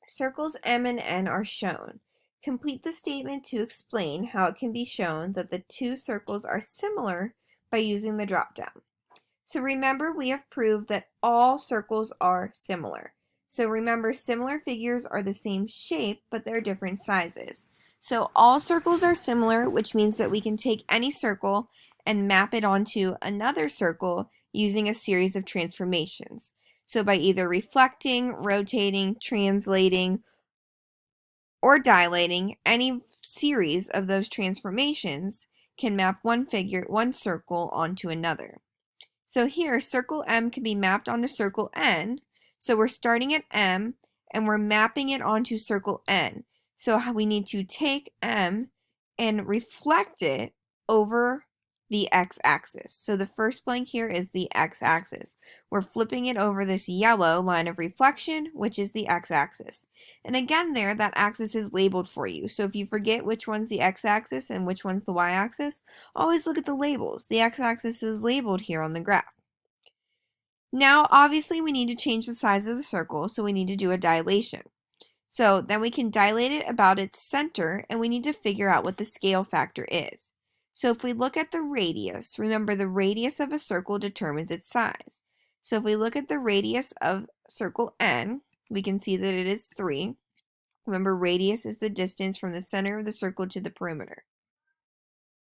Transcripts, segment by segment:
Circles M and N are shown. Complete the statement to explain how it can be shown that the two circles are similar by using the dropdown. So remember, we have proved that all circles are similar. So remember, similar figures are the same shape, but they're different sizes. So all circles are similar, which means that we can take any circle and map it onto another circle using a series of transformations. So by either reflecting, rotating, translating, or dilating, any series of those transformations can map one circle onto another. So here, circle M can be mapped onto circle N. So we're starting at M and we're mapping it onto circle N. So we need to take M and reflect it over the x-axis. So the first blank here is the x-axis. We're flipping it over this yellow line of reflection, which is the x-axis. And again there, that axis is labeled for you. So if you forget which one's the x-axis and which one's the y-axis, always look at the labels. The x-axis is labeled here on the graph. Now, obviously, we need to change the size of the circle, so we need to do a dilation. So then we can dilate it about its center, and we need to figure out what the scale factor is. So if we look at the radius, remember the radius of a circle determines its size. So if we look at the radius of circle N, we can see that it is 3. Remember, radius is the distance from the center of the circle to the perimeter.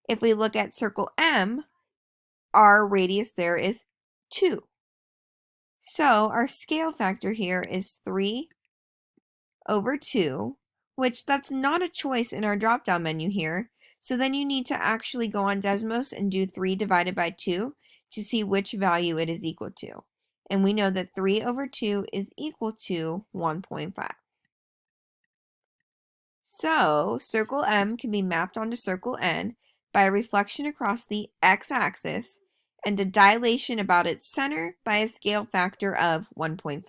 If we look at circle M, our radius there is 2. So our scale factor here is 3 over 2, which that's not a choice in our drop-down menu here. So then you need to actually go on Desmos and do 3 divided by 2 to see which value it is equal to. And we know that 3 over 2 is equal to 1.5. So circle M can be mapped onto circle N by a reflection across the x-axis and a dilation about its center by a scale factor of 1.5.